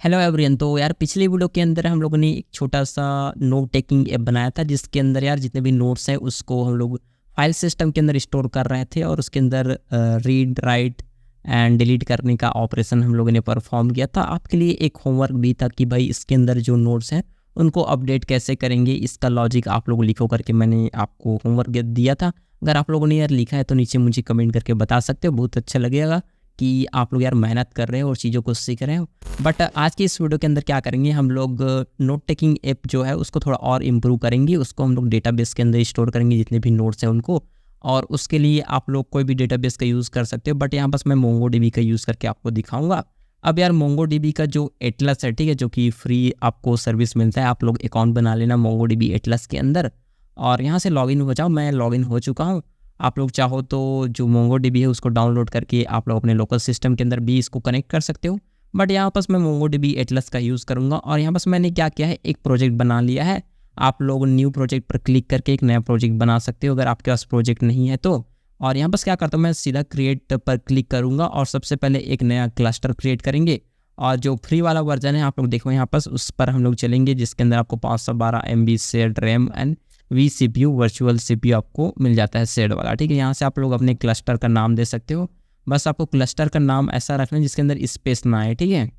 Hello everyone. तो यार पिछले वीडियो के अंदर हम लोगों ने एक छोटा सा नोट टेकिंग ऐप बनाया था, जिसके अंदर यार जितने भी नोट्स हैं उसको हम लोग फाइल सिस्टम के अंदर स्टोर कर रहे थे और उसके अंदर रीड राइट एंड डिलीट करने का ऑपरेशन हम लोगों ने परफॉर्म किया था। आपके लिए एक होमवर्क भी था कि भाई इसके अंदर जो नोट्स हैं उनको अपडेट कैसे करेंगे, इसका लॉजिक आप लोग लिखो करके मैंने आपको होमवर्क दिया था। अगर आप लोगों ने यार लिखा है तो नीचे मुझे कमेंट करके बता सकते हो, बहुत अच्छा लगेगा कि आप लोग यार मेहनत कर रहे हो और चीज़ों को सीख रहे हो। बट आज की इस वीडियो के अंदर क्या करेंगे, हम लोग नोट टेकिंग ऐप जो है उसको थोड़ा और इम्प्रूव करेंगे। उसको हम लोग डेटाबेस के अंदर स्टोर करेंगे जितने भी नोट्स हैं उनको, और उसके लिए आप लोग कोई भी डेटाबेस का यूज़ कर सकते हो। बट यहाँ बस मैं मोंगोडीबी का यूज़ करके आपको दिखाऊंगा। अब यार मोंगोडीबी का जो एटलस है, ठीक है, जो कि फ्री आपको सर्विस मिलता है, आप लोग अकाउंट बना लेना मोंगोडीबी एटलस के अंदर और यहाँ से लॉगिन हो जाओ। मैं लॉगिन हो चुका हूँ। आप लोग चाहो तो जो मोंगोडीबी है उसको डाउनलोड करके आप लोग अपने लोकल सिस्टम के अंदर भी इसको कनेक्ट कर सकते हो। बट यहाँ पास मैं मोंगोडीबी एटलस का यूज़ करूँगा और यहाँ पास मैंने क्या किया है, एक प्रोजेक्ट बना लिया है। आप लोग न्यू प्रोजेक्ट पर क्लिक करके एक नया प्रोजेक्ट बना सकते हो अगर आपके पास प्रोजेक्ट नहीं है तो। और यहाँ पास क्या करता हूँ, मैं सीधा क्रिएट पर क्लिक करूँगा और सबसे पहले एक नया क्लस्टर क्रिएट करेंगे। और जो फ्री वाला वर्जन है आप लोग देखो यहाँ पास, उस पर हम लोग चलेंगे, जिसके अंदर आपको 512 MB shared RAM and vCPU virtual CPU आपको मिल जाता है शेयर्ड वाला, ठीक है। यहाँ से आप लोग अपने क्लस्टर का नाम दे सकते हो। बस आपको क्लस्टर का नाम ऐसा रखना है जिसके अंदर स्पेस ना आए, ठीक है,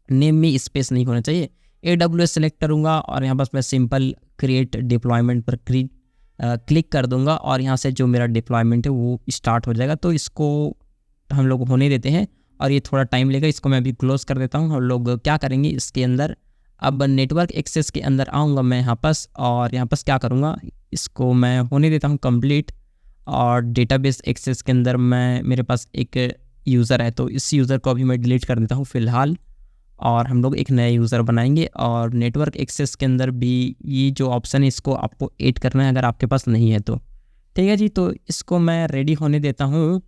नेम में स्पेस नहीं होना चाहिए। AWS सेलेक्ट करूँगा और यहाँ बस मैं सिंपल क्रिएट डिप्लॉयमेंट पर क्लिक कर दूंगा और यहाँ से जो मेरा डिप्लॉयमेंट है वो स्टार्ट हो जाएगा। तो इसको हम लोग होने देते हैं और ये थोड़ा टाइम लेगा, इसको मैं अभी क्लोज कर देता हूँ। हम लोग क्या करेंगे इसके अंदर, अब नेटवर्क एक्सेस के अंदर आऊँगा मैं यहाँ पास और यहाँ पास क्या करूँगा, इसको मैं होने देता हूँ कंप्लीट। और डेटाबेस एक्सेस के अंदर मेरे पास एक यूज़र है तो इस यूज़र को अभी मैं डिलीट कर देता हूँ फ़िलहाल, और हम लोग एक नया यूज़र बनाएंगे। और नेटवर्क एक्सेस के अंदर भी ये जो ऑप्शन है इसको आपको ऐड करना है अगर आपके पास नहीं है तो, ठीक है जी। तो इसको मैं रेडी होने देता हूँ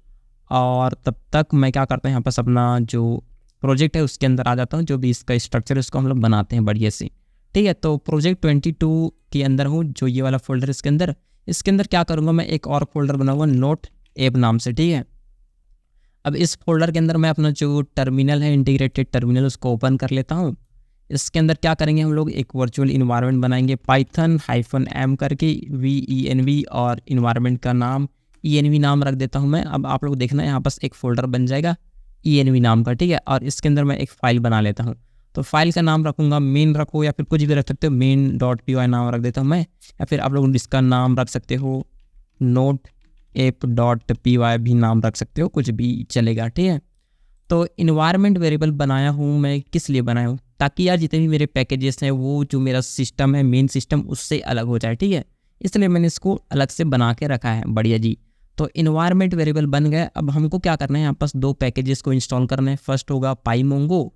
और तब तक मैं क्या करता हूँ, यहाँ पास अपना जो प्रोजेक्ट है उसके अंदर आ जाता हूँ। जो भी इसका स्ट्रक्चर है उसको हम लोग बनाते हैं बढ़िया से, ठीक है। तो प्रोजेक्ट 22 के अंदर हूँ, जो ये वाला फोल्डर इसके अंदर क्या करूँगा, मैं एक और फोल्डर बनाऊँगा नोट ऐप नाम से, ठीक है। अब इस फोल्डर के अंदर मैं अपना जो टर्मिनल है, इंटीग्रेटेड टर्मिनल, उसको ओपन कर लेता हूँ। इसके अंदर क्या करेंगे, हम लोग एक वर्चुअल इन्वायरमेंट बनाएंगे python-m करके venv, और इन्वायरमेंट का नाम env नाम रख देता हूँ मैं। अब आप लोग देखना यहाँ पास एक फ़ोल्डर बन जाएगा env नाम का, ठीक है। और इसके अंदर मैं एक फ़ाइल बना लेता हूँ। तो फाइल का नाम रखूँगा, मेन रखो या फिर कुछ भी रख सकते हो, main.py नाम रख देता हूँ मैं, या फिर आप लोग इसका नाम रख सकते हो नोट app.py भी नाम रख सकते हो, कुछ भी चलेगा, ठीक है। तो इन्वायरमेंट वेरिएबल बनाया हूँ मैं, किस लिए बनाया हूँ, ताकि यार जितने भी मेरे पैकेजेस हैं वो जो मेरा सिस्टम है, मेन सिस्टम, उससे अलग हो जाए, ठीक है। इसलिए मैंने इसको अलग से बना के रखा है, बढ़िया जी। तो इन्वायरमेंट वेरिएबल बन गए। अब हमको क्या करना है, यहाँ पास दो पैकेजेस को इंस्टॉल करना है। फर्स्ट होगा पाईमोंगो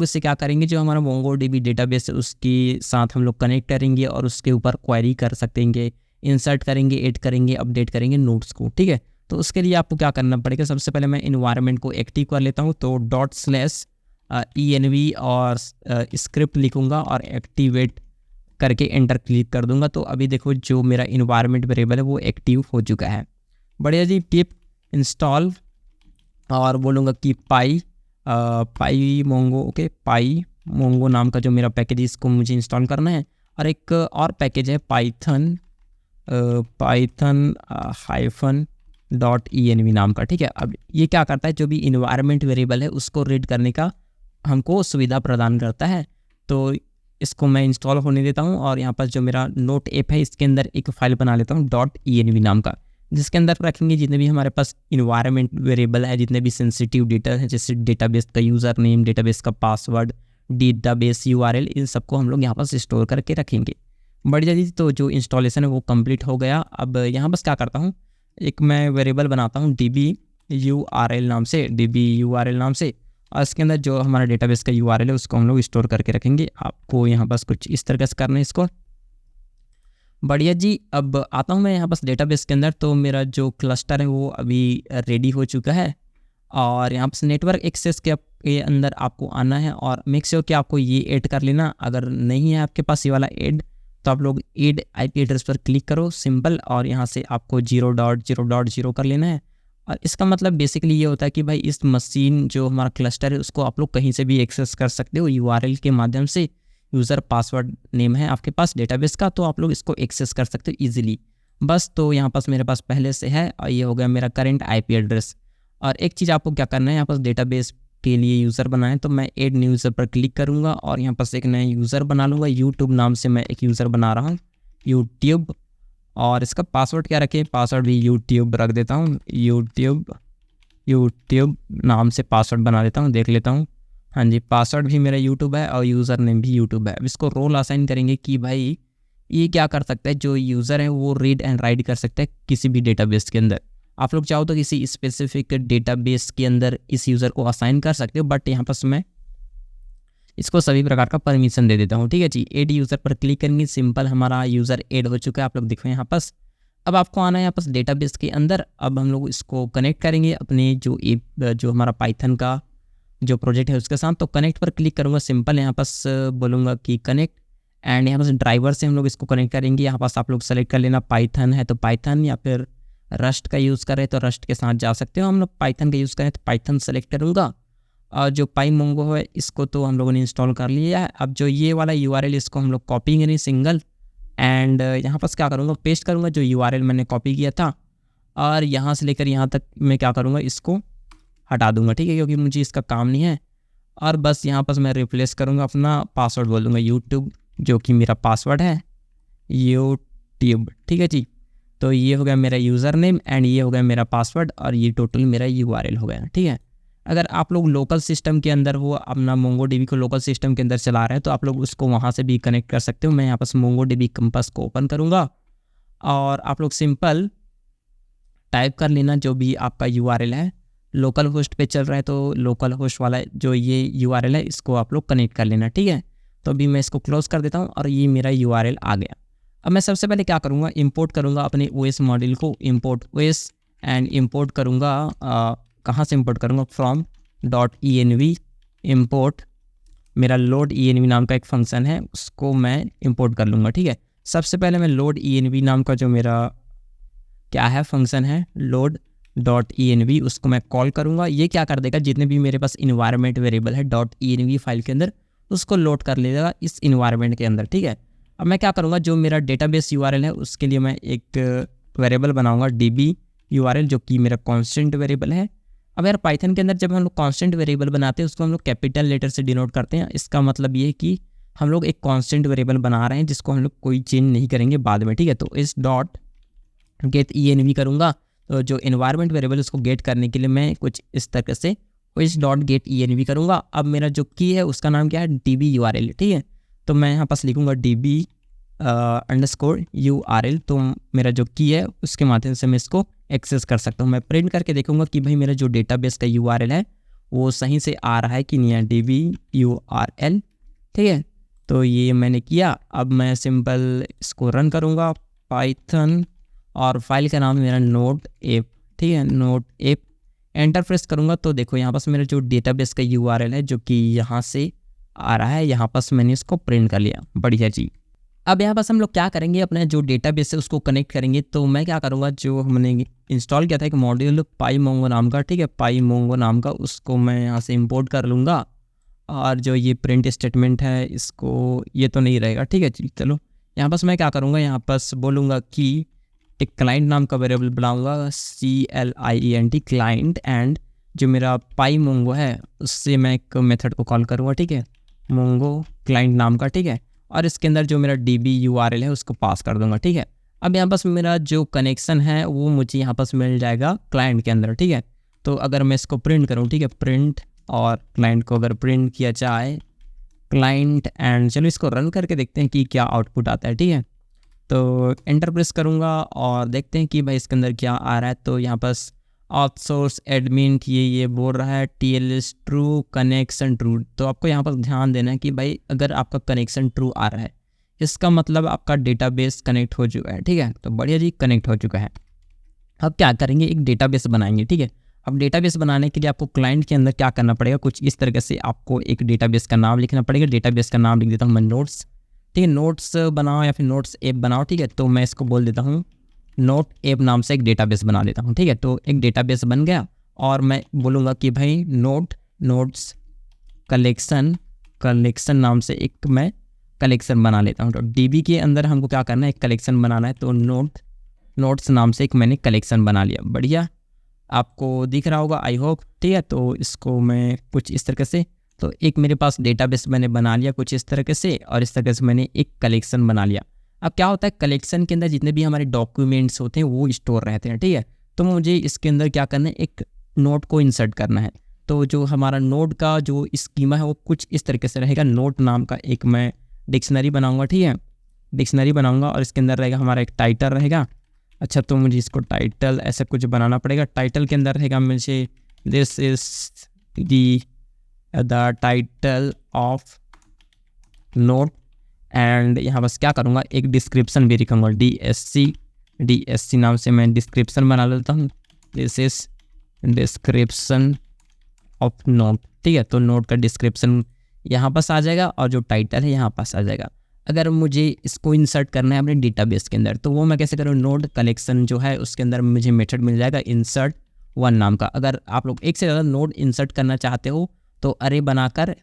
से क्या करेंगे, जो हमारा मोंगोडीबी डेटाबेस है उसके साथ हम लोग कनेक्ट करेंगे और उसके ऊपर क्वेरी कर सकेंगे, इंसर्ट करेंगे, ऐड करेंगे, अपडेट करेंगे नोट्स को, ठीक है। तो उसके लिए आपको क्या करना पड़ेगा, सबसे पहले मैं इन्वायरमेंट को एक्टिव कर लेता हूँ। तो ./env और स्क्रिप्ट लिखूँगा और एक्टिवेट करके एंटर क्लिक कर दूंगा। तो अभी देखो जो मेरा इन्वायरमेंट वेरिएबल है वो एक्टिव हो चुका है, बढ़िया जी। टिप इंस्टॉल और बोलूँगा कि पाईमोंगो, ओके, पाईमोंगो नाम का जो मेरा पैकेज है इसको मुझे इंस्टॉल करना है। और एक और पैकेज है python-env नाम का, ठीक है। अब ये क्या करता है, जो भी इन्वायरमेंट वेरिएबल है उसको रीड करने का हमको सुविधा प्रदान करता है। तो इसको मैं इंस्टॉल होने देता हूँ और यहाँ पर जो मेरा नोट ऐप है इसके अंदर एक फ़ाइल बना लेता हूँ .env नाम का, जिसके अंदर रखेंगे जितने भी हमारे पास इन्वायरमेंट वेरिएबल है, जितने भी सेंसिटिव डेटा है, जैसे डेटाबेस का यूज़र नेम, डेटाबेस का पासवर्ड, डेटाबेस URL, इन सबको हम लोग यहाँ पर स्टोर करके रखेंगे, बढ़िया जी। तो जो इंस्टॉलेशन है वो कंप्लीट हो गया। अब यहाँ बस क्या करता हूँ, एक मैं वेरिएबल बनाता हूँ db_url नाम से, और इसके अंदर जो हमारा डेटाबेस का URL है उसको हम लोग स्टोर करके रखेंगे। आपको यहाँ बस कुछ इस तरह से करना है इसको, बढ़िया जी। अब आता हूँ मैं यहाँ बस डेटाबेस के अंदर। तो मेरा जो क्लस्टर है वो अभी रेडी हो चुका है और यहाँ पर नेटवर्क एक्सेस के अंदर आपको आना है और मेक श्योर कि आपको ये ऐड कर लेना। अगर नहीं है आपके पास ये वाला ऐड तो आप लोग ऐड IP एड्रेस पर क्लिक करो सिंपल, और यहाँ से आपको 0.0.0 कर लेना है और इसका मतलब बेसिकली ये होता है कि भाई इस मशीन जो हमारा क्लस्टर है उसको आप लोग कहीं से भी एक्सेस कर सकते हो यूआरएल के माध्यम से। यूज़र पासवर्ड नेम है आपके पास डेटाबेस का, तो आप लोग इसको एक्सेस कर सकते हो ईजिली। बस तो यहाँ पास मेरे पास पहले से है और ये हो गया मेरा करंट आईपी एड्रेस। और एक चीज़ आपको क्या करना है, यहाँ पास डेटाबेस के लिए यूज़र बनाएं, तो मैं ऐड न्यू यूज़र पर क्लिक करूँगा और यहाँ पास एक नया यूज़र बना लूँगा। यूट्यूब नाम से मैं एक यूज़र बना रहा हूँ, यूट्यूब। और इसका पासवर्ड क्या रखें, पासवर्ड भी यूट्यूब रख देता हूँ, यूट्यूब नाम से पासवर्ड बना देता हूँ, देख लेता हूँ। हाँ जी, पासवर्ड भी मेरा यूट्यूब है और यूज़र नेम भी यूट्यूब है। अब इसको रोल असाइन करेंगे कि भाई ये क्या कर सकता है, जो यूज़र है वो रीड एंड राइट कर सकता है किसी भी डेटाबेस के अंदर। आप लोग चाहो तो किसी स्पेसिफिक डेटाबेस के अंदर इस यूज़र को असाइन कर सकते हो, बट यहाँ पर मैं इसको सभी प्रकार का परमिशन दे देता हूँ। ठीक है जी, ऐड यूज़र पर क्लिक करेंगे, सिंपल हमारा यूज़र ऐड हो चुका है, आप लोग देखो यहाँ पास। अब आपको आना है यहाँ पास डेटाबेस के अंदर। अब हम लोग इसको कनेक्ट करेंगे अपने जो हमारा पाइथन का जो प्रोजेक्ट है उसके साथ। तो कनेक्ट पर क्लिक करूँगा, सिंपल यहाँ पास बोलूँगा कि कनेक्ट, एंड यहाँ पास ड्राइवर से हम लोग इसको कनेक्ट करेंगे। यहाँ पास आप लोग सेलेक्ट कर लेना, पाइथन है तो पाइथन, या फिर रस्ट का यूज़ करें तो रस्ट के साथ जा सकते हो। हम लोग पाइथन का यूज़ करें तो पाइथन सेलेक्ट करूँगा। और जो पाईमोंगो है इसको तो हम लोगों ने इंस्टॉल कर लिया है। अब जो ये वाला यूआरएल इसको हम लोग कॉपी करेंगे सिंगल, एंड यहाँ पास क्या करूँगा, पेस्ट करूँगा जो यूआरएल मैंने कॉपी किया था, और यहाँ से लेकर यहाँ तक मैं क्या करूँगा, इसको हटा दूँगा। ठीक है, क्योंकि मुझे इसका काम नहीं है। और बस यहाँ पास मैं रिप्लेस करूँगा, अपना पासवर्ड बोल दूँगा यूट्यूब, जो कि मेरा पासवर्ड है यूट्यूब। ठीक है जी, तो ये हो गया मेरा यूज़र नेम एंड ये हो गया मेरा पासवर्ड, और ये टोटल मेरा यूआरएल हो गया। ठीक है, अगर आप लोग लोकल सिस्टम के अंदर हो, अपना मोंगोडीबी को लोकल सिस्टम के अंदर चला रहे हैं, तो आप लोग उसको वहाँ से भी कनेक्ट कर सकते हो। मैं यहाँ पास मोंगोडीबी कंपास को ओपन करूँगा और आप लोग सिंपल टाइप कर लेना जो भी आपका यूआरएल है। लोकल होस्ट पे चल रहा है तो लोकल होस्ट वाला जो ये यूआरएल है इसको आप लोग कनेक्ट कर लेना। ठीक है, तो अभी मैं इसको क्लोज कर देता हूँ और ये मेरा यूआरएल आ गया। अब मैं सबसे पहले क्या करूँगा, इंपोर्ट करूँगा अपने ओएस मॉड्यूल को, इंपोर्ट ओएस, एंड इंपोर्ट करूँगा कहाँ से इंपोर्ट करूँगा, फ्रॉम .env इंपोर्ट, मेरा लोड env नाम का एक फंक्शन है उसको मैं इंपोर्ट कर लूँगा। ठीक है, सबसे पहले मैं लोड env नाम का जो मेरा क्या है फंक्शन है load.env, उसको मैं कॉल करूँगा। ये क्या कर देगा, जितने भी मेरे पास इन्वायरमेंट वेरिएबल है .env फाइल के अंदर उसको लोड कर लेगा इस इन्वायरमेंट के अंदर। ठीक है, अब मैं क्या करूँगा, जो मेरा डेटाबेस यूआरएल है उसके लिए मैं एक वेरिएबल बनाऊँगा db URL, जो कि मेरा कांस्टेंट वेरिएबल है। अब यार पाइथन के अंदर जब हम लोग कांस्टेंट वेरिएबल बनाते हैं उसको हम लोग कैपिटल लेटर से डिनोट करते हैं। इसका मतलब ये है कि हम लोग एक कांस्टेंट वेरिएबल बना रहे हैं जिसको हम लोग कोई चेंज नहीं करेंगे बाद में। ठीक है, तो इस डॉट गेट env करूँगा, तो जो एनवायरनमेंट वेरिएबल उसको गेट करने के लिए मैं कुछ इस तरह से इस डॉट गेट env करूँगा। अब मेरा जो की है उसका नाम क्या है, db URL। ठीक है, तो मैं यहाँ पास लिखूँगा db _URL, तो मेरा जो की है उसके माध्यम से मैं इसको एक्सेस कर सकता हूँ। मैं प्रिंट करके देखूंगा कि भाई मेरा जो डेटाबेस का यूआरएल है वो सही से आ रहा है कि नहीं है, db URL। ठीक है, तो ये मैंने किया। अब मैं सिंपल इसको रन करूँगा पाइथन, और फाइल का नाम मेरा नोट ऐप। ठीक है, नोट ऐप, एंटर प्रेस करूँगा तो देखो यहाँ पास मेरा जो डेटाबेस का यूआरएल है जो कि यहाँ से आ रहा है, यहाँ पास मैंने इसको प्रिंट कर लिया। बढ़िया जी। अब यहाँ पास हम लोग क्या करेंगे, अपने जो डेटाबेस है उसको कनेक्ट करेंगे। तो मैं क्या करूँगा, जो हमने इंस्टॉल किया था एक मॉड्यूल पाईमोंगो नाम का, ठीक है, पाईमोंगो नाम का, उसको मैं यहाँ से इंपोर्ट कर लूँगा। और जो ये प्रिंट स्टेटमेंट है इसको, ये तो नहीं रहेगा। ठीक है जी, चलो यहाँ पास मैं क्या करूँगा, यहाँ पास बोलूँगा कि एक क्लाइंट नाम का वेरिएबल बनाऊँगा, CLIENT क्लाइंट, एंड जो मेरा पाईमोंगो है उससे मैं एक मेथड को कॉल करूँगा। ठीक है, मोंगो क्लाइंट नाम का। ठीक है, और इसके अंदर जो मेरा db URL है उसको पास कर दूंगा। ठीक है, अब यहाँ पास मेरा जो कनेक्शन है वो मुझे यहाँ पास मिल जाएगा क्लाइंट के अंदर। ठीक है, तो अगर मैं इसको प्रिंट करूँ, ठीक है, प्रिंट, और क्लाइंट को अगर प्रिंट किया जाए क्लाइंट, एंड चलो इसको रन करके देखते हैं कि क्या आउटपुट आता है। ठीक है, तो एंटर प्रेस करूँगा और देखते हैं कि भाई इसके अंदर क्या आ रहा है। तो यहाँ पास ऑथ सोर्स एडमिन ये बोल रहा है TLS ट्रू, कनेक्शन ट्रू। तो आपको यहाँ पर ध्यान देना है कि भाई अगर आपका कनेक्शन ट्रू आ रहा है इसका मतलब आपका डेटाबेस कनेक्ट हो चुका है। ठीक है, तो बढ़िया जी, कनेक्ट हो चुका है। अब क्या करेंगे, एक डेटाबेस बनाएंगे। ठीक है, अब डेटाबेस बनाने के लिए आपको क्लाइंट के अंदर क्या करना पड़ेगा, कुछ इस तरीके से आपको एक डेटाबेस का नाम लिखना पड़ेगा। डेटाबेस का नाम लिख देता हूँ मैं नोट्स। ठीक है, नोट्स बनाओ या फिर नोट्स ऐप बनाओ। ठीक है, तो मैं इसको बोल देता हूँ नोट ऐप नाम से एक डेटाबेस बना लेता हूँ। ठीक है, तो एक डेटाबेस बन गया और मैं बोलूँगा कि भाई नोट्स कलेक्शन नाम से एक मैं कलेक्शन बना लेता हूँ। तो डीबी के अंदर हमको क्या करना है, एक कलेक्शन बनाना है। तो नोट्स नाम से एक मैंने कलेक्शन बना लिया। बढ़िया, आपको दिख रहा होगा आई होप। ठीक है, तो इसको मैं कुछ इस तरीके से, तो एक मेरे पास डेटाबेस मैंने बना लिया कुछ इस तरीके से, और इस तरीके से मैंने एक कलेक्शन बना लिया। अब क्या होता है, कलेक्शन के अंदर जितने भी हमारे डॉक्यूमेंट्स होते हैं वो स्टोर रहते हैं। ठीक है, तो मुझे इसके अंदर क्या करना है, एक नोट को इंसर्ट करना है। तो जो हमारा नोट का जो स्कीमा है वो कुछ इस तरीके से रहेगा। नोट नाम का एक मैं डिक्शनरी बनाऊंगा। ठीक है, डिक्शनरी बनाऊंगा और इसके अंदर रहेगा हमारा एक टाइटल रहेगा। अच्छा, तो मुझे इसको टाइटल ऐसा कुछ बनाना पड़ेगा। टाइटल के अंदर रहेगा मुझे this is the title of note, and यहाँ बस क्या करूँगा, एक डिस्क्रिप्शन भी लिखूँगा। DSC नाम से मैं डिस्क्रिप्शन बना लेता हूँ। This is description of note. ठीक है, तो नोट का डिस्क्रिप्शन यहाँ पास आ जाएगा और जो टाइटल है यहाँ पास आ जाएगा। अगर मुझे इसको इंसर्ट करना है अपने डेटाबेस के अंदर, तो वो मैं कैसे करूँ, नोट कलेक्शन जो है उसके अंदर मुझे मेथड मिल जाएगा इंसर्ट वन नाम का। अगर आप लोग एक से ज़्यादा नोट इंसर्ट करना चाहते हो तो अरे बनाकर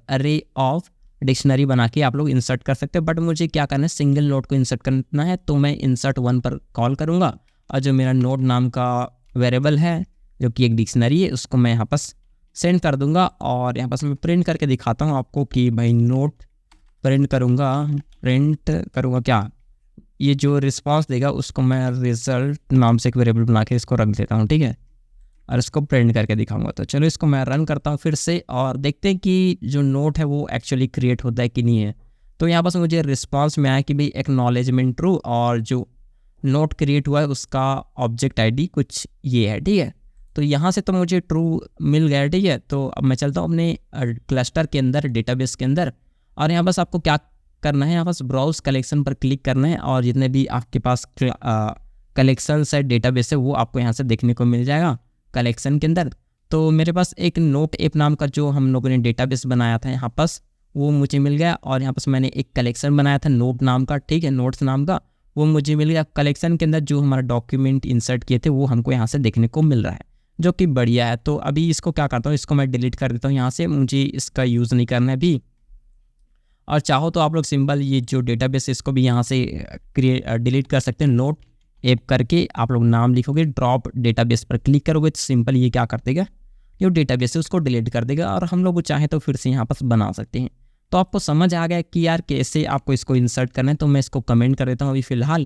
अरे ऑफ डिक्शनरी बना के आप लोग इंसर्ट कर सकते हो। बट मुझे क्या करना है, सिंगल नोट को इंसर्ट करना है, तो मैं इंसर्ट वन पर कॉल करूँगा और जो मेरा नोट नाम का वेरिएबल है जो कि एक डिक्शनरी है उसको मैं यहाँ पास सेंड कर दूंगा। और यहाँ पास मैं प्रिंट करके दिखाता हूँ आपको कि भाई नोट प्रिंट करूँगा क्या, ये जो रिस्पांस देगा उसको मैं रिजल्ट नाम से एक वेरिएबल बना के इसको रख देता हूँ। ठीक है, और इसको प्रिंट करके दिखाऊंगा। तो चलो इसको मैं रन करता हूँ फिर से और देखते हैं कि जो नोट है वो एक्चुअली क्रिएट होता है कि नहीं है। तो यहाँ पास मुझे रिस्पांस में आया कि भाई एक्नॉलेजमेंट ट्रू, और जो नोट क्रिएट हुआ है उसका ऑब्जेक्ट ID कुछ ये है। ठीक है, तो यहाँ से तो मुझे ट्रू मिल गया। ठीक है, तो अब मैं चलता हूँ अपने क्लस्टर के अंदर, डेटाबेस के अंदर, और यहाँ बस आपको क्या करना है, यहाँ पास ब्राउज कलेक्शन पर क्लिक करना है और जितने भी आपके पास कलेक्शंस है, डेटाबेस है, वो आपको यहाँ से देखने को मिल जाएगा कलेक्शन के अंदर। तो मेरे पास एक नोट ऐप नाम का जो हम लोगों ने डेटाबेस बनाया था यहाँ पास वो मुझे मिल गया, और यहाँ पास मैंने एक कलेक्शन बनाया था नोट नाम का। ठीक है, नोट्स नाम का, वो मुझे मिल गया। कलेक्शन के अंदर जो हमारा डॉक्यूमेंट इंसर्ट किए थे वो हमको यहाँ से देखने को मिल रहा है, जो कि बढ़िया है। तो अभी इसको क्या करता हूँ, इसको मैं डिलीट कर देता हूँ यहाँ से, मुझे इसका यूज़ नहीं करना है अभी। और चाहो तो आप लोग सिंपल ये जो डेटाबेस है इसको भी यहाँ से डिलीट कर सकते हैं। नोट ऐप करके आप लोग नाम लिखोगे, ड्रॉप डेटाबेस पर क्लिक करोगे तो सिंपल ये क्या कर देगा, जो डेटाबेस है उसको डिलीट कर देगा और हम लोग चाहें तो फिर से यहाँ पर बना सकते हैं। तो आपको समझ आ गया कि यार कैसे आपको इसको इंसर्ट करना है। तो मैं इसको कमेंट कर देता हूँ अभी फ़िलहाल,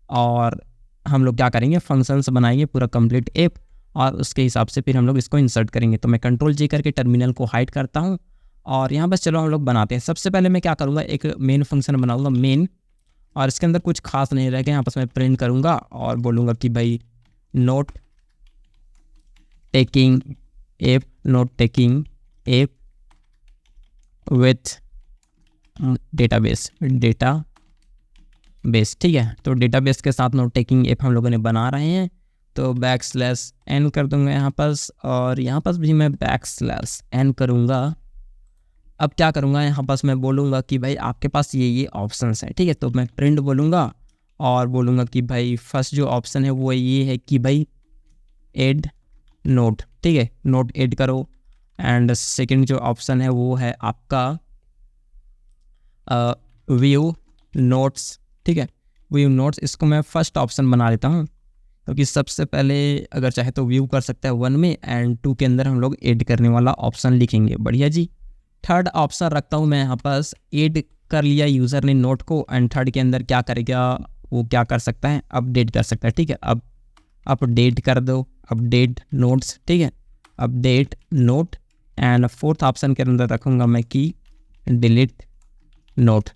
और हम लोग क्या करेंगे, फंक्शंस बनाएंगे पूरा कंप्लीट ऐप, और उसके हिसाब से फिर हम लोग इसको इंसर्ट करेंगे। तो मैं Ctrl+J करके टर्मिनल को हाइड करता हूँ और यहाँ बस चलो हम लोग बनाते हैं। सबसे पहले मैं क्या करूँगा, एक मेन फंक्शन बनाऊँगा मेन, और इसके अंदर कुछ खास नहीं रहेगा। यहाँ पर मैं प्रिंट करूँगा और बोलूँगा कि भाई note taking app with database. ठीक है, तो डेटाबेस के साथ नोट टेकिंग ऐप हम लोगों ने बना रहे हैं। तो \n कर दूंगा यहाँ पास, और यहाँ पास भी मैं \n करूँगा। अब क्या करूँगा, यहाँ पास मैं बोलूँगा कि भाई आपके पास ये ऑप्शंस हैं। ठीक है, तो मैं प्रिंट बोलूँगा और बोलूँगा कि भाई फर्स्ट जो ऑप्शन है वो ये है कि भाई ऐड नोट। ठीक है, नोट ऐड करो। एंड सेकंड जो ऑप्शन है वो है आपका व्यू नोट्स। ठीक है, व्यू नोट्स, इसको मैं फर्स्ट ऑप्शन बना लेता हूँ क्योंकि सबसे पहले अगर चाहे तो व्यू कर सकता है 1 में, एंड 2 के अंदर हम लोग ऐड करने वाला ऑप्शन लिखेंगे। बढ़िया जी। थर्ड ऑप्शन रखता हूँ मैं यहाँ पास, ऐड कर लिया यूज़र ने नोट को, एंड थर्ड के अंदर क्या करेगा, वो क्या कर सकता है, अपडेट कर सकता है। ठीक है, अब अपडेट कर दो, अपडेट नोट्स। ठीक है, update note. And fourth option के अंदर रखूँगा मैं कि delete note.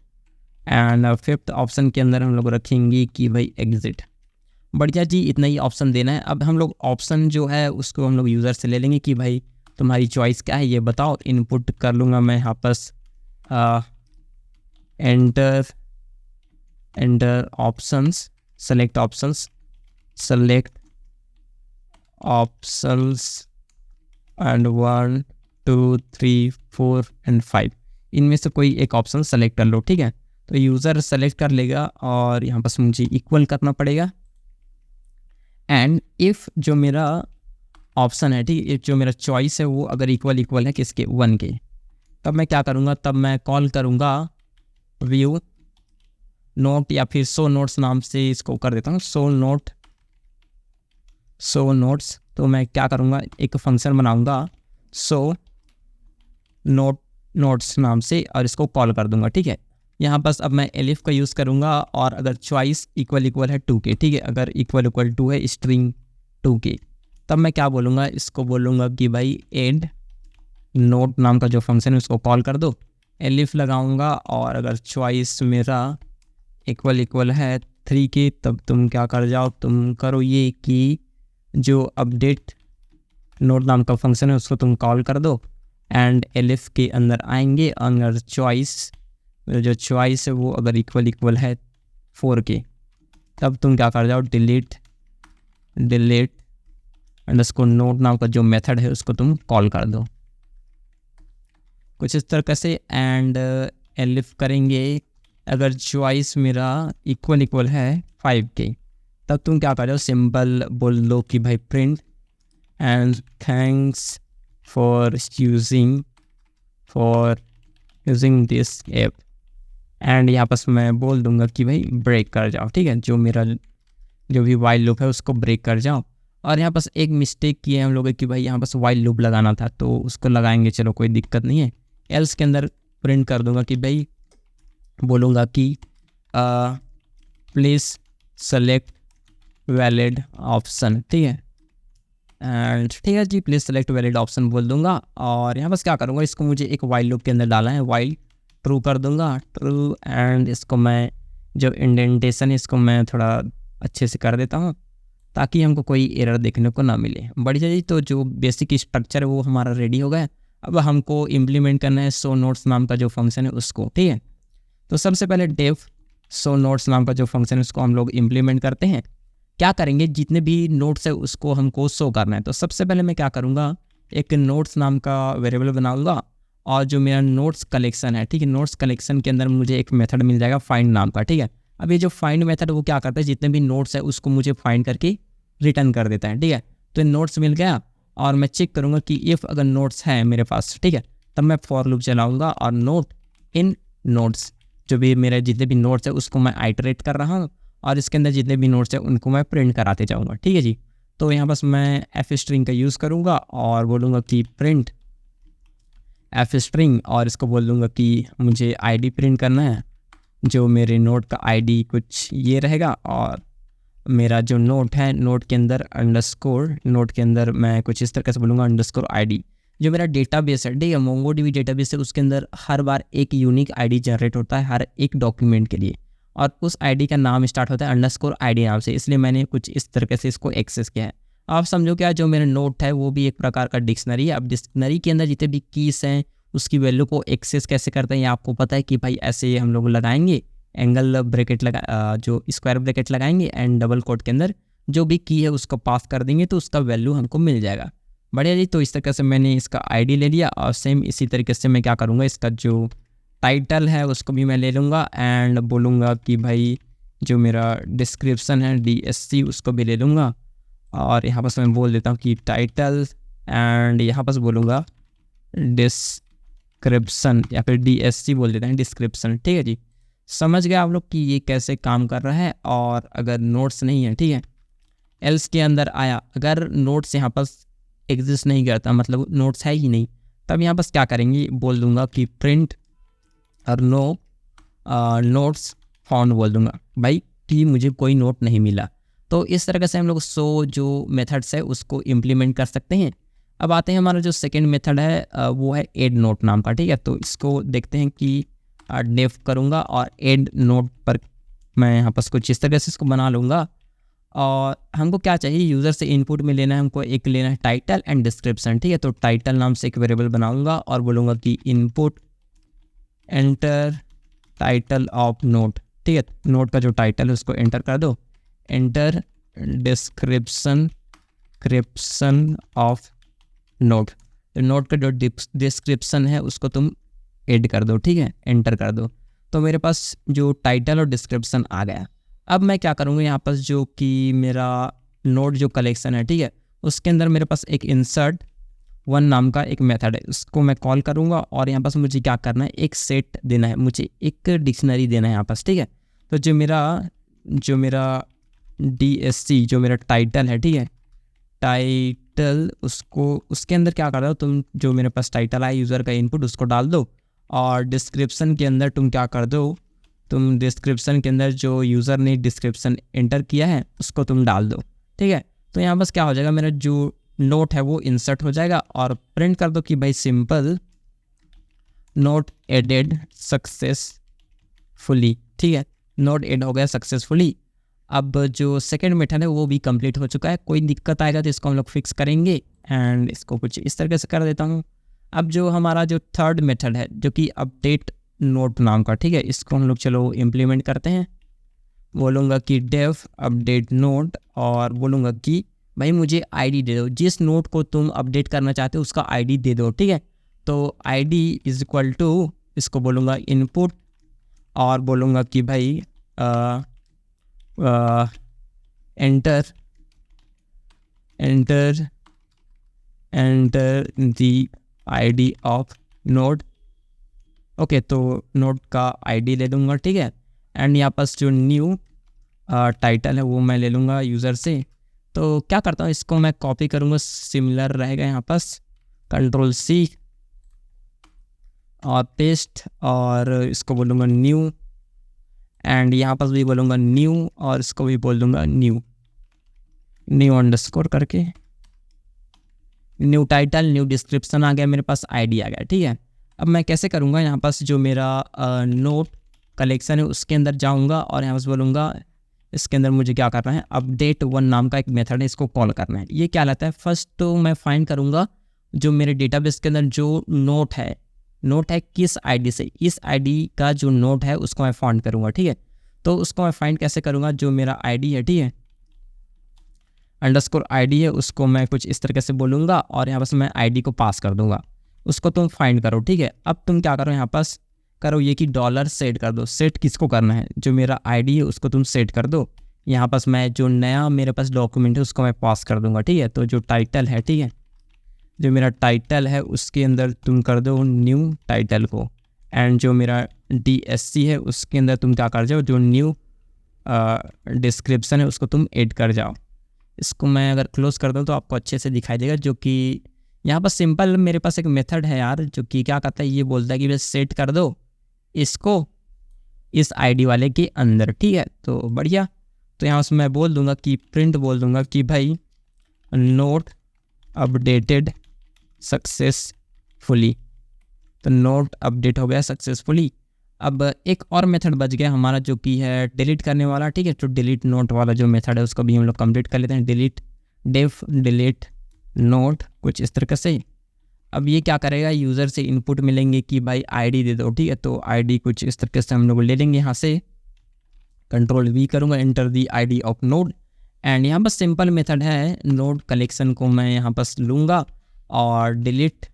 And fifth option के अंदर हम लोग रखेंगे कि भाई एग्जिट। बढ़िया जी, इतना ही ऑप्शन देना है। अब हम लोग ऑप्शन जो है उसको हम लोग यूज़र से ले लेंगे कि भाई तुम्हारी चॉइस क्या है ये बताओ। इनपुट कर लूँगा मैं यहाँ पास enter options, select options and 1 2 3 4 and 5, इनमें से कोई एक ऑप्शन सेलेक्ट कर लो। ठीक है, तो यूज़र सेलेक्ट कर लेगा और यहाँ पास मुझे इक्वल करना पड़ेगा। एंड इफ़ जो मेरा ऑप्शन है, ठीक है, जो मेरा चॉइस है वो अगर इक्वल है किसके, 1 के, तब मैं क्या करूँगा, तब मैं कॉल करूँगा व्यू नोट या फिर शो नोट्स नाम से इसको कर देता हूँ, शो नोट्स। तो मैं क्या करूँगा, एक फंक्शन बनाऊँगा शो नोट्स नाम से और इसको कॉल कर दूँगा, ठीक है। यहाँ पास अब मैं एलिफ का यूज़ करूँगा और अगर चॉइस इक्वल है 2 के, ठीक है, अगर इक्वल 2 है स्ट्रिंग 2 के, तब मैं क्या बोलूँगा, इसको बोलूँगा कि भाई एड नोट नाम का जो फंक्शन है उसको कॉल कर दो, एलिफ लगाऊँगा और अगर चॉइस मेरा इक्वल है 3 के, तब तुम क्या कर जाओ, तुम करो ये कि जो अपडेट नोट नाम का फंक्शन है उसको तुम कॉल कर दो एंड एलिफ के अंदर आएंगे, अगर जो चॉइस है वो अगर इक्वल है 4 के, तब तुम क्या कर जाओ, डिलीट अंडरस्कोर नोट नाम का जो मेथड है उसको तुम कॉल कर दो, कुछ इस तरह से। एंड एलिफ करेंगे, अगर चॉइस मेरा इक्वल है 5 के, तब तुम क्या कर जाओ, सिंपल बोल दो कि भाई print and thanks for using this app, and यहाँ पर मैं बोल दूंगा कि भाई ब्रेक कर जाओ, ठीक है, जो मेरा जो भी वाइल लूप है उसको ब्रेक कर जाओ। और यहाँ पर एक मिस्टेक किए हम लोग कि भाई यहाँ पर वाइल लूप लगाना था तो उसको लगाएंगे, चलो कोई दिक्कत नहीं है। एल्स के अंदर प्रिंट कर दूंगा कि भाई बोलूँगा कि प्लीज़ सेलेक्ट वैलिड ऑप्शन, ठीक है, एंड ठीक है जी, प्लीज़ सेलेक्ट वैलिड ऑप्शन बोल दूंगा। और यहाँ बस क्या करूँगा, इसको मुझे एक वाइल लूप के अंदर डालना है, वाइल ट्रू कर दूंगा, ट्रू, एंड इसको मैं जो इंडेंटेशन है इसको मैं थोड़ा अच्छे से कर देता हूँ ताकि हमको कोई एरर देखने को ना मिले। बढ़िया जी, तो जो बेसिक स्ट्रक्चर है वो हमारा रेडी हो गया। अब हमको इम्प्लीमेंट करना है शो नोट्स नाम का जो फंक्शन है उसको, ठीक है। तो सबसे पहले डेव शो नोट्स नाम का जो फंक्शन है उसको हम लोग इम्प्लीमेंट करते हैं। क्या करेंगे, जितने भी नोट्स है उसको हमको शो करना है। तो सबसे पहले मैं क्या करूँगा, एक नोट्स नाम का वेरिएबल बनाऊँगा और जो मेरा नोट्स कलेक्शन है, ठीक है, नोट्स कलेक्शन के अंदर मुझे एक मेथड मिल जाएगा फाइंड नाम का, ठीक है। अब ये जो फाइंड मेथड वो क्या करता है, जितने भी नोट्स है उसको मुझे फाइंड करके रिटर्न कर देता है, ठीक है। तो नोट्स मिल गया और मैं चेक करूँगा कि इफ़ अगर नोट्स है मेरे पास, ठीक है, तब मैं फॉर लूप चलाऊँगा और नोट इन नोट्स, जो भी मेरे जितने भी नोट्स है उसको मैं आइटरेट कर रहा हूँ और इसके अंदर जितने भी नोट्स है उनको मैं प्रिंट कराते जाऊँगा, ठीक है जी। तो यहाँ बस मैं एफ स्ट्रिंग का यूज़ करूँगा और बोलूँगा कि प्रिंट एफ स्ट्रिंग, और इसको बोल दूँगा कि मुझे आईडी प्रिंट करना है, जो मेरे नोट का आईडी कुछ ये रहेगा और मेरा जो नोट है नोट के अंदर अंडरस्कोर, नोट के अंदर मैं कुछ इस तरह से बोलूँगा अंडरस्कोर आईडी। जो मेरा डेटाबेस है, ठीक है, मोंगोडीबी डेटाबेस है, उसके अंदर हर बार एक यूनिक आईडी जनरेट होता है हर एक डॉक्यूमेंट के लिए और उस आईडी का नाम स्टार्ट होता है अंडरस्कोर आईडी नाम से, इसलिए मैंने कुछ इस तरीके से इसको एक्सेस किया है। आप समझो क्या, जो मेरा नोट है वो भी एक प्रकार का डिक्शनरी है। अब डिक्शनरी के अंदर जितने भी कीज़ हैं उसकी वैल्यू को एक्सेस कैसे करते हैं, आपको पता है कि भाई ऐसे हम लोग लगाएंगे, एंगल ब्रैकेट जो स्क्वायर ब्रैकेट लगाएंगे एंड डबल कोट के अंदर जो भी की है उसको पास कर देंगे तो उसका वैल्यू हमको मिल जाएगा। बढ़िया जी, तो इस तरीके से मैंने इसका आईडी ले लिया और सेम इसी तरीके से मैं क्या करूँगा, इसका जो टाइटल है उसको भी मैं ले लूँगा एंड बोलूँगा कि भाई जो मेरा डिस्क्रिप्शन है DSC उसको भी ले लूँगा और यहाँ पर मैं बोल देता हूँ कि टाइटल एंड यहाँ पर बोलूँगा डिस्क्रिप्शन या फिर DSC बोल देते हैं डिस्क्रिप्शन, ठीक है जी। समझ गए आप लोग कि ये कैसे काम कर रहा है। और अगर नोट्स नहीं है, ठीक है, एल्स के अंदर आया, अगर नोट्स यहाँ पर एग्जिस्ट नहीं करता, मतलब नोट्स है ही नहीं, तब यहाँ पर क्या करेंगे, बोल दूंगा कि प्रिंट और नोट्स फाउंड बोल दूंगा भाई कि मुझे कोई नोट नहीं मिला। तो इस तरह से हम लोग शो जो मेथड्स है उसको इम्प्लीमेंट कर सकते हैं। अब आते हैं हमारा जो सेकेंड मेथड है वो है एड नोट नाम का, ठीक है। तो इसको देखते हैं कि डेफ करूँगा और एड नोट पर मैं यहाँ पर कुछ इस तरह से इसको बना लूँगा और हमको क्या चाहिए, यूज़र से इनपुट में लेना है, हमको एक लेना है टाइटल एंड डिस्क्रिप्शन, ठीक है। तो टाइटल नाम से एक वेरिएबल बनाऊँगा और बोलूँगा कि input enter title of note, ठीक है, नोट का जो टाइटल है उसको एंटर कर दो, enter description of note, note का जो डिस्क्रिप्शन है उसको तुम ऐड कर दो, ठीक है, एंटर कर दो। तो मेरे पास जो टाइटल और डिस्क्रिप्शन आ गया। अब मैं क्या करूँगा, यहाँ पर जो कि मेरा नोड जो कलेक्शन है, ठीक है, उसके अंदर मेरे पास एक इंसर्ट वन नाम का एक मेथड है, उसको मैं कॉल करूँगा और यहाँ पास मुझे क्या करना है, एक सेट देना है, मुझे एक डिक्शनरी देना है यहाँ पास, ठीक है। तो जो मेरा DSC जो मेरा टाइटल है, ठीक है, टाइटल उसको उसके अंदर क्या कर रहे हो तुम, जो मेरे पास टाइटल है यूज़र का इनपुट उसको डाल दो, और डिस्क्रिप्शन के अंदर तुम क्या कर दो, तुम डिस्क्रिप्शन के अंदर जो यूज़र ने डिस्क्रिप्शन एंटर किया है उसको तुम डाल दो, ठीक है। तो यहाँ बस क्या हो जाएगा, मेरा जो नोट है वो इंसर्ट हो जाएगा और प्रिंट कर दो कि भाई सिंपल नोट एडेड सक्सेसफुली, ठीक है, नोट एड हो गया सक्सेसफुली। अब जो सेकंड मेथड है वो भी कंप्लीट हो चुका है, कोई दिक्कत आएगा तो इसको हम लोग फिक्स करेंगे एंड इसको कुछ इस तरीके से कर देता हूँ। अब जो हमारा जो थर्ड मेथड है जो कि अपडेट नोट नाम का, ठीक है, इसको हम लोग चलो इम्प्लीमेंट करते हैं। बोलूँगा कि डेव अपडेट नोट और बोलूँगा कि भाई मुझे आईडी दे दो, जिस नोट को तुम अपडेट करना चाहते हो उसका आईडी दे दो, ठीक है। तो आईडी इज इक्वल टू, इसको बोलूँगा इनपुट और बोलूँगा कि भाई enter the ID of node. Okay, तो नोड का आईडी ले लूँगा, ठीक है, एंड यहाँ पास जो न्यू टाइटल है वो मैं ले लूँगा यूज़र से। तो क्या करता हूँ, इसको मैं कॉपी करूँगा, सिमिलर रहेगा यहाँ पास, Ctrl+C और पेस्ट, और इसको बोलूँगा न्यू एंड यहाँ पास भी बोलूँगा न्यू और इसको भी बोल दूँगा न्यू अंडरस्कोर करके, न्यू टाइटल, न्यू डिस्क्रिप्शन आ गया, मेरे पास आईडी आ गया, ठीक है। अब मैं कैसे करूँगा, यहाँ पास जो मेरा नोट कलेक्शन है उसके अंदर जाऊँगा और यहाँ पास बोलूँगा इसके अंदर मुझे क्या करना है, अपडेट वन नाम का एक मेथड है, इसको कॉल करना है। ये क्या लाता है, फर्स्ट तो मैं फाइंड करूँगा जो मेरे डेटाबेस के अंदर जो नोट है किस आईडी से, इस आईडी का जो नोट है उसको मैं फाइंड करूँगा, ठीक है। तो उसको मैं फाइंड कैसे करूँगा, जो मेरा आईडी है, ठीक है, अंडरस्कोर आईडी है, उसको मैं कुछ इस तरीके से बोलूँगा और यहाँ पास मैं आईडी को पास कर दूँगा, उसको तुम फाइंड करो, ठीक है। अब तुम क्या करो, यहाँ पास करो ये कि डॉलर सेट कर दो। सेट किसको करना है, जो मेरा आईडी है उसको तुम सेट कर दो। यहाँ पास मैं जो नया मेरे पास डॉक्यूमेंट है उसको मैं पास कर दूँगा, ठीक है। तो जो टाइटल है, ठीक है, जो मेरा टाइटल है उसके अंदर तुम कर दो न्यू टाइटल को, एंड जो मेरा DSC है उसके अंदर तुम क्या कर जाओ, जो न्यू डिस्क्रिप्शन है उसको तुम ऐड कर जाओ। इसको मैं अगर क्लोज कर दूँ तो आपको अच्छे से दिखाई देगा, जो कि यहाँ पर सिंपल मेरे पास एक मेथड है यार, जो कि क्या कहता है, ये बोलता है कि बस सेट कर दो इसको इस आईडी वाले के अंदर, ठीक है। तो बढ़िया, तो यहाँ से मैं बोल दूंगा कि प्रिंट बोल दूंगा कि भाई नोट अपडेटेड सक्सेसफुली, तो नोट अपडेट हो गया सक्सेसफुली। अब एक और मेथड बच गया हमारा जो कि है डिलीट करने वाला, ठीक है। तो डिलीट नोट वाला जो मेथड है उसको भी हम लोग कंप्लीट कर लेते हैं, डिलीट नोट कुछ इस तरीके से। अब ये क्या करेगा, यूज़र से इनपुट मिलेंगे कि भाई आईडी दे दो, ठीक है। तो आईडी कुछ इस तरीके से हम लोग ले लेंगे, यहाँ से Ctrl+V करूँगा, enter the ID of node, and यहाँ बस सिंपल मेथड है, नोड कलेक्शन को मैं यहाँ बस लूँगा और डिलीट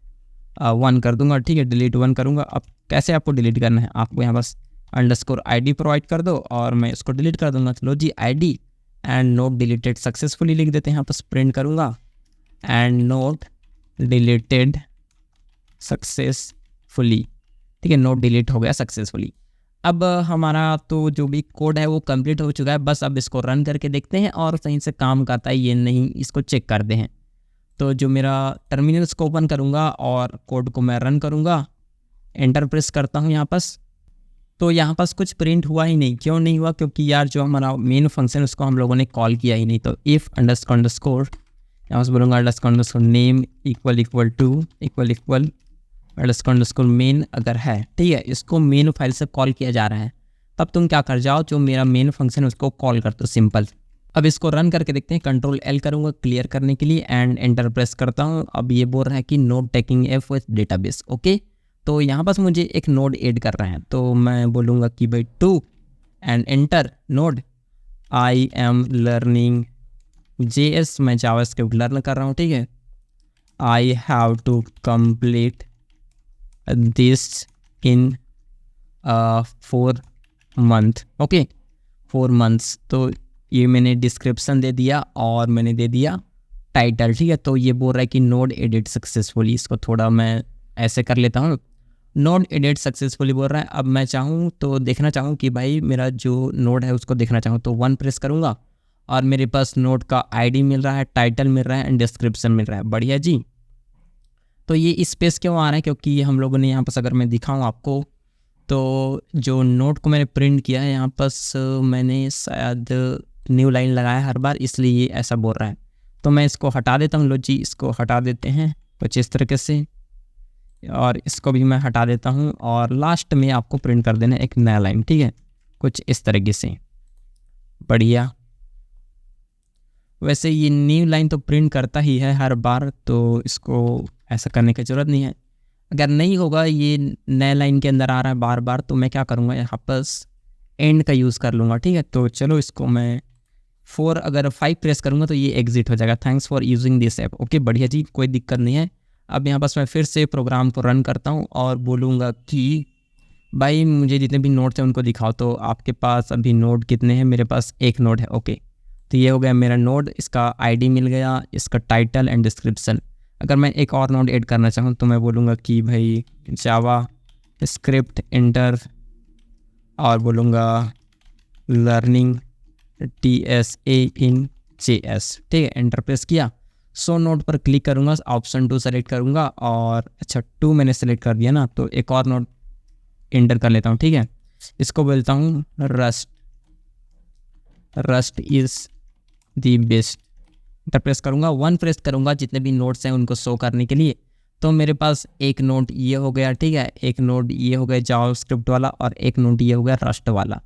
1 कर दूँगा, ठीक है, डिलीट 1 करूँगा। अब कैसे आपको डिलीट करना है, आपको यहाँ बस अंडरस्कोर आईडी प्रोवाइड कर दो और मैं इसको डिलीट कर दूँगा। चलो जी, ID and note deleted successfully लिख देते हैं, यहाँ बस प्रिंट करूँगा एंड नोट डिलीटेड सक्सेसफुली, ठीक है, नोट डिलीट हो गया सक्सेसफुली। अब हमारा तो जो भी कोड है वो कंप्लीट हो चुका है, बस अब इसको रन करके देखते हैं और सही से काम करता है ये नहीं, इसको चेक करते हैं। तो जो मेरा टर्मिनल इसको ओपन करूँगा और कोड को मैं रन करूँगा, एंटर प्रेस करता हूँ यहाँ पास। तो यहाँ पास कुछ प्रिंट हुआ ही नहीं, क्यों नहीं हुआ, क्योंकि यार जो हमारा मेन फंक्शन उसको हम लोगों ने कॉल किया ही नहीं। तो इफ़ अंडरस्कोर यहाँ से बोलूँगा underscore name equal to underscore main अगर है, ठीक है, इसको मेन फाइल से कॉल किया जा रहा है, तब तुम क्या कर जाओ, जो मेरा मेन फंक्शन है उसको कॉल कर दो, सिंपल। अब इसको रन करके देखते हैं, Ctrl+L करूँगा क्लियर करने के लिए एंड एंटर प्रेस करता हूँ। अब ये बोल रहा है कि note taking F with database, okay. तो यहाँ पास मुझे एक नोड ऐड कर रहा है, तो मैं बोलूँगा कि भाई 2 and enter node, I am learning JS, मैं जावास्क्रिप्ट लर्न कर रहा हूँ, ठीक है। I have to complete this in 4 month, okay, 4 months। तो ये मैंने डिस्क्रिप्शन दे दिया और मैंने दे दिया टाइटल, ठीक है। तो ये बोल रहा है कि नोड एडिट सक्सेसफुली, इसको थोड़ा मैं ऐसे कर लेता हूँ, नोड एडिट सक्सेसफुली बोल रहा है। अब मैं चाहूँ तो देखना चाहूँ कि भाई मेरा जो नोड है उसको देखना चाहूँ तो 1 प्रेस करूँगा और मेरे पास नोड का आईडी मिल रहा है, टाइटल मिल रहा है एंड डिस्क्रिप्शन मिल रहा है। बढ़िया जी। तो ये स्पेस क्यों आ रहा है, क्योंकि हम लोगों ने यहाँ पर, अगर मैं दिखाऊँ आपको, तो जो नोट को मैंने प्रिंट किया है यहाँ पर मैंने शायद न्यू लाइन लगाया हर बार, इसलिए ये ऐसा बोल रहा है। तो मैं इसको हटा देता हूँ। लो जी, इसको हटा देते हैं कुछ इस तरीके से, और इसको भी मैं हटा देता हूँ और लास्ट में आपको प्रिंट कर देना एक नया लाइन, ठीक है, कुछ इस तरीके से। बढ़िया। वैसे ये न्यू लाइन तो प्रिंट करता ही है हर बार, तो इसको ऐसा करने की ज़रूरत नहीं है। अगर नहीं होगा, ये नए लाइन के अंदर आ रहा है बार बार, तो मैं क्या करूँगा, यहाँ पर एंड का यूज़ कर लूँगा, ठीक है। तो चलो इसको मैं 4 अगर 5 प्रेस करूँगा तो ये एग्जिट हो जाएगा। Thanks for using this app. Okay, बढ़िया जी, कोई दिक्कत नहीं है। अब यहाँ पास मैं फिर से प्रोग्राम को रन करता हूँ और बोलूँगा कि भाई मुझे जितने भी नोट्स हैं उनको दिखाओ। तो आपके पास अभी नोड कितने हैं? मेरे पास 1 नोड है। ओके, तो ये हो गया मेरा नोड, इसका आईडी मिल गया, इसका टाइटल एंड डिस्क्रिप्शन। अगर मैं एक और नोड ऐड करना चाहूँ तो मैं बोलूँगा कि भाई जावा स्क्रिप्ट इंटर और बोलूँगा लर्निंग TSA इन JS, ठीक है। एंटर प्रेस किया, सो नोड पर क्लिक करूँगा, ऑप्शन 2 सेलेक्ट करूँगा और अच्छा 2 मैंने सेलेक्ट कर दिया ना, तो एक और नोड एंटर कर लेता हूँ, ठीक है। इसको बोलता हूँ rust is the best. Enter press करूँगा, 1 प्रेस करूँगा जितने भी नोट्स हैं उनको शो करने के लिए। तो मेरे पास एक नोट ये हो गया, ठीक है, एक नोट ये हो गया जावास्क्रिप्ट वाला और एक नोट ये हो गया रस्ट वाला।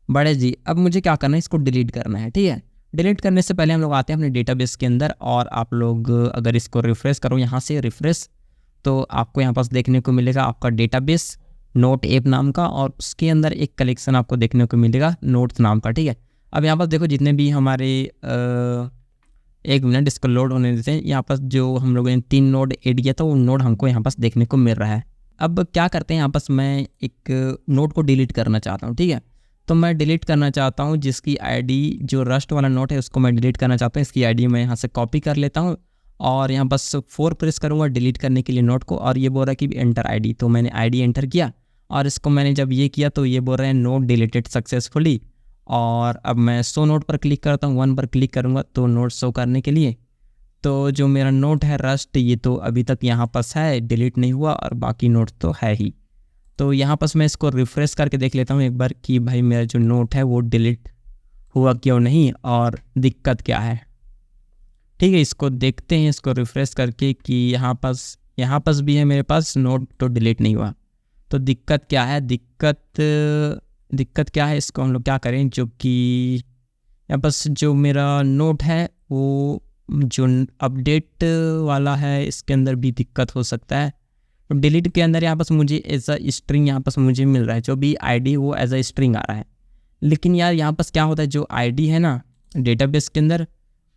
बड़े जी, अब मुझे क्या करना है, इसको डिलीट करना है, ठीक है। डिलीट करने से पहले हम लोग आते हैं अपने डेटाबेस के अंदर और आप लोग अगर इसको रिफ्रेश करो, यहाँ से रिफ्रेश, तो आपको यहाँ पास देखने को मिलेगा आपका डेटाबेस नोट ऐप नाम का, और उसके अंदर एक कलेक्शन आपको देखने को मिलेगा नोट्स नाम का, ठीक है। अब यहाँ पास देखो जितने भी हमारे 1 मिनट इसको लोड होने देते हैं। यहाँ पास जो हम लोगों ने 3 नोड ऐड किया था वो नोड हमको यहाँ पास देखने को मिल रहा है। अब क्या करते हैं, यहाँ पास मैं एक नोड को डिलीट करना चाहता हूँ, ठीक है। तो मैं डिलीट करना चाहता हूँ जिसकी आईडी, जो रस्ट वाला नोट है उसको मैं डिलीट करना चाहता हूँ। इसकी आईडी मैं यहाँ से कॉपी कर लेता हूँ और यहाँ बस 4 प्रेस करूँगा डिलीट करने के लिए नोट को, और ये बोल रहा है कि एंटर आईडी। तो मैंने आईडी एंटर किया और इसको मैंने जब ये किया तो ये बोल रहे हैं नोट डिलीटेड सक्सेसफुली। और अब मैं शो नोट पर क्लिक करता हूँ, 1 पर क्लिक करूँगा तो नोट शो करने के लिए। तो जो मेरा नोट है रस्ट, ये तो अभी तक यहाँ पास है, डिलीट नहीं हुआ, और बाकी नोट तो है ही। तो यहाँ पास मैं इसको रिफ़्रेश करके देख लेता हूँ एक बार कि भाई मेरा जो नोट है वो डिलीट हुआ क्यों नहीं और दिक्कत क्या है, ठीक है। इसको देखते हैं, इसको रिफ़्रेश करके कि यहाँ पास भी है मेरे पास नोट, तो डिलीट नहीं हुआ। तो दिक्कत क्या है, दिक्कत क्या है, इसको हम लोग क्या करें, जो कि यहाँ पास जो मेरा नोट है वो जो अपडेट वाला है इसके अंदर भी दिक्कत हो सकता है। तो डिलीट के अंदर यहाँ पास मुझे एज अ स्ट्रिंग यहाँ पास मुझे मिल रहा है, जो भी आईडी वो एज अ स्ट्रिंग आ रहा है। लेकिन यार यहाँ पास क्या होता है, जो आईडी है ना डेटाबेस के अंदर,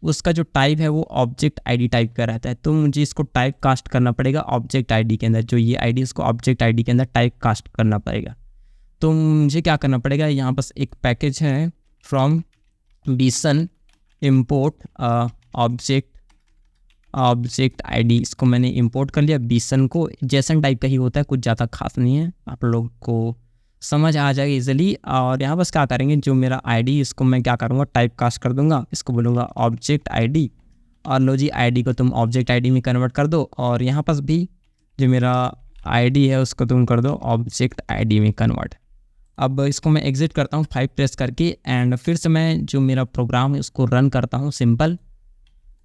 उसका जो टाइप है वो ऑब्जेक्ट आईडी टाइप का रहता है। तो मुझे इसको टाइप कास्ट करना पड़ेगा ऑब्जेक्ट आईडी के अंदर, जो ये आईडी उसको ऑब्जेक्ट आईडी के अंदर टाइप कास्ट करना पड़ेगा। तो मुझे क्या करना पड़ेगा, यहाँ पास एक पैकेज है फ्रॉम बीसन इम्पोर्ट ऑब्जेक्ट आईडी, इसको मैंने इंपोर्ट कर लिया। बीसन को जेसन टाइप का ही होता है, कुछ ज़्यादा खास नहीं है, आप लोग को समझ आ जाएगा इजीली। और यहाँ बस क्या करेंगे, जो मेरा आईडी इसको मैं क्या करूँगा टाइप कास्ट कर दूँगा, इसको बोलूँगा ऑब्जेक्ट आईडी, और लो जी आईडी को तुम ऑब्जेक्ट आईडी में कन्वर्ट कर दो, और यहाँ पास भी जो मेरा आईडी है उसको तुम कर दो ऑब्जेक्ट आईडी में कन्वर्ट। अब इसको मैं एग्जिट करता हूँ 5 प्रेस करके, एंड फिर से मैं जो मेरा प्रोग्राम है उसको रन करता हूँ। सिंपल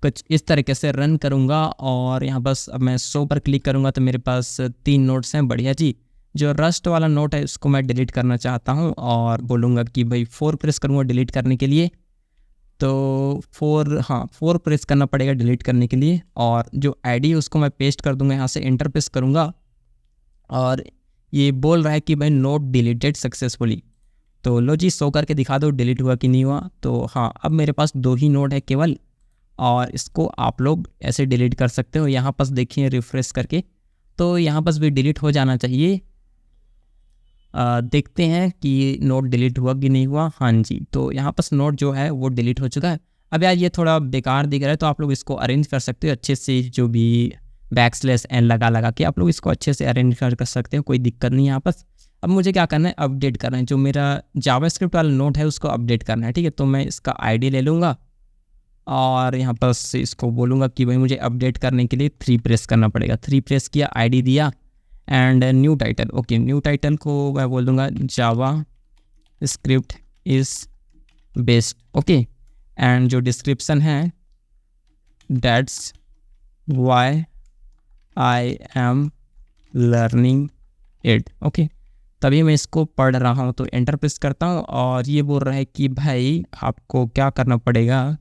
कुछ इस तरीके से रन करूँगा, और यहाँ बस अब मैं शो पर क्लिक करूँगा तो मेरे पास 3 नोट्स हैं। बढ़िया जी। जो रस्ट वाला नोट है उसको मैं डिलीट करना चाहता हूँ, और बोलूँगा कि भाई 4 प्रेस करूँगा डिलीट करने के लिए। तो 4 प्रेस करना पड़ेगा डिलीट करने के लिए, और जो आईडी है उसको मैं पेस्ट कर दूँगा, यहाँ से एंटर प्रेस करूँगा, और ये बोल रहा है कि भाई नोट डिलीटेड सक्सेसफुली। तो लो जी शो करके दिखा दो डिलीट हुआ कि नहीं हुआ। तो हाँ, अब मेरे पास 2 ही नोट है केवल, और इसको आप लोग ऐसे डिलीट कर सकते हो। यहाँ पास देखिए रिफ्रेश करके, तो यहाँ पास भी डिलीट हो जाना चाहिए। देखते हैं कि नोट डिलीट हुआ कि नहीं हुआ। हाँ जी, तो यहाँ पर नोट जो है वो डिलीट हो चुका है। अब यार ये थोड़ा बेकार दिख रहा है, तो आप लोग इसको अरेंज कर सकते हो अच्छे से, जो भी बैकस्लैश एन लगा के आप लोग इसको अच्छे से अरेंज कर सकते हो, कोई दिक्कत नहीं है यहाँ पर। अब मुझे क्या करना है, अपडेट करना है, जो मेरा जावास्क्रिप्ट वाला नोट है उसको अपडेट करना है, ठीक है। तो मैं इसका आईडी ले लूँगा और यहाँ पर इसको बोलूँगा कि भाई मुझे अपडेट करने के लिए 3 प्रेस करना पड़ेगा। 3 प्रेस किया, आईडी दिया and new title. Okay, new title को मैं बोल दूँगा JavaScript is best. Okay, and जो डिस्क्रिप्शन है, that's why I am learning it. Okay, तभी मैं इसको पढ़ रहा हूँ। तो एंटर प्रेस करता हूँ और ये बोल रहा है कि भाई आपको क्या करना पड़ेगा,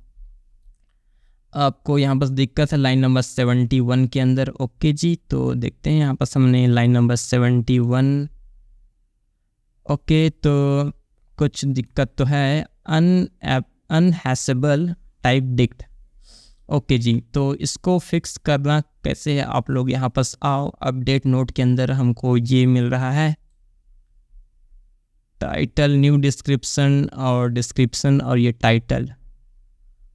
आपको यहाँ बस दिक्कत है लाइन नंबर 71 के अंदर। ओके जी, तो देखते हैं यहाँ पर हमने लाइन नंबर 71। ओके, तो कुछ दिक्कत तो है, अनहैशेबल टाइप डिक्ट। ओके जी, तो इसको फिक्स करना कैसे है, आप लोग यहाँ पर आओ। अपडेट नोट के अंदर हमको ये मिल रहा है टाइटल, न्यू डिस्क्रिप्शन और ये टाइटल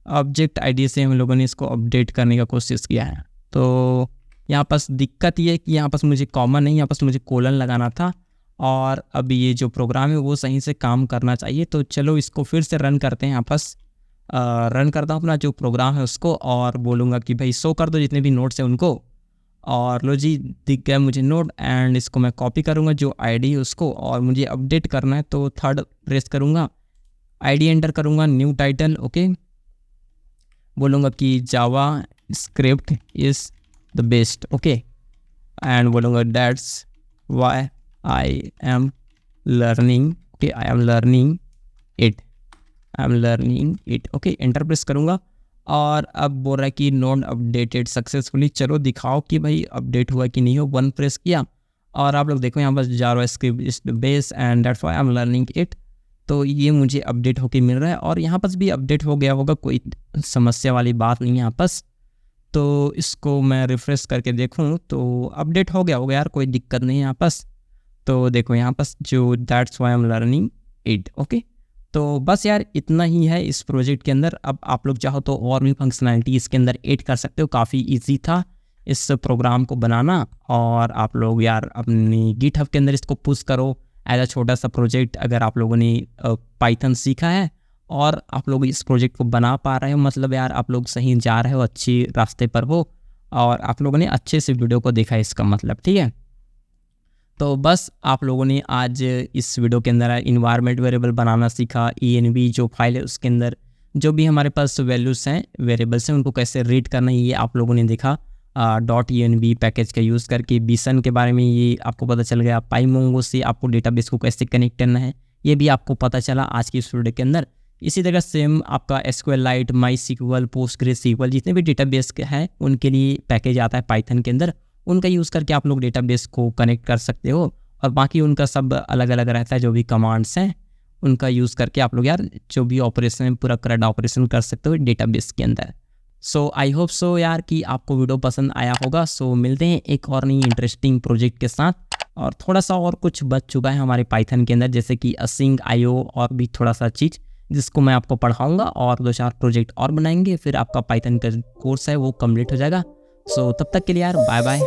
ऑब्जेक्ट आईडी से हम लोगों ने इसको अपडेट करने का कोशिश किया है। तो यहाँ पास दिक्कत ये है कि यहाँ पास मुझे कॉमा नहीं, यहाँ पास मुझे कोलन लगाना था, और अब ये जो प्रोग्राम है वो सही से काम करना चाहिए। तो चलो इसको फिर से रन करते हैं। यहाँ पास रन करता हूँ अपना जो प्रोग्राम है उसको, और बोलूँगा कि भाई शो कर दो जितने भी नोट्स हैं उनको। और लो जी, दिख गया मुझे नोट, एंड इसको मैं कॉपी करूँगा जो आईडी है उसको, और मुझे अपडेट करना है। तो 3 प्रेस करूँगा, आईडी एंटर करूँगा, न्यू टाइटल। ओके, बोलूँगा कि JavaScript is the best. Okay, and बोलूँगा that's why I am learning. Okay, I am learning it. Okay, enter press करूँगा और अब बोल रहा है कि नोट अपडेटेड सक्सेसफुली। चलो दिखाओ कि भाई अपडेट हुआ कि नहीं हो। 1 प्रेस किया और आप लोग देखो यहाँ पर JavaScript is the best and that's why I am learning it. तो ये मुझे अपडेट होके मिल रहा है, और यहाँ पर भी अपडेट हो गया होगा, कोई समस्या वाली बात नहीं है यहाँ पर। तो इसको मैं रिफ्रेश करके देखूँ तो अपडेट हो गया होगा यार, कोई दिक्कत नहीं है यहाँ पर। तो देखो यहाँ पर जो that's why I am learning it. Okay, तो बस यार इतना ही है इस प्रोजेक्ट के अंदर। अब आप लोग चाहो तो और भी फंक्शनैलिटी इसके अंदर ऐड कर सकते हो। काफ़ी इजी था इस प्रोग्राम को बनाना, और आप लोग यार अपनी गिटहब के अंदर इसको पुश करो एज अ छोटा सा प्रोजेक्ट। अगर आप लोगों ने पाइथन सीखा है और आप लोग इस प्रोजेक्ट को बना पा रहे हो, मतलब यार आप लोग सही जा रहे हो, अच्छी रास्ते पर हो, और आप लोगों ने अच्छे से वीडियो को देखा है इसका मतलब, ठीक है। तो बस आप लोगों ने आज इस वीडियो के अंदर इन्वायरमेंट वेरिएबल बनाना सीखा। env जो फाइल है उसके अंदर जो भी हमारे पास वैल्यूज़ हैं, वेरिएबल्स हैं, उनको कैसे रीड करना है ये आप लोगों ने देखा। .env पैकेज का यूज़ करके बीसन के बारे में ये आपको पता चल गया। पाईमोंगो से आपको डेटाबेस को कैसे कनेक्ट करना है ये भी आपको पता चला आज की इस वीडियो के अंदर। इसी तरह सेम आपका SQLite, MySQL, PostgreSQL जितने भी डेटाबेस हैं उनके लिए पैकेज आता है पाइथन के अंदर, उनका यूज़ करके आप लोग डेटाबेस को कनेक्ट कर सकते हो। और बाकी उनका सब अलग अलग रहता है, जो भी कमांड्स हैं उनका यूज़ करके आप लोग यार जो भी ऑपरेशन है पूरा करंट ऑपरेशन कर सकते हो डेटाबेस के अंदर। सो आई होप सो यार कि आपको वीडियो पसंद आया होगा। सो मिलते हैं एक और नई इंटरेस्टिंग प्रोजेक्ट के साथ, और थोड़ा सा और कुछ बच चुका है हमारे पाइथन के अंदर, जैसे कि async IO और भी थोड़ा सा चीज़ जिसको मैं आपको पढ़ाऊँगा, और 2-4 प्रोजेक्ट और बनाएंगे, फिर आपका पाइथन का कोर्स है वो कम्प्लीट हो जाएगा। सो तब तक के लिए यार बाय बाय।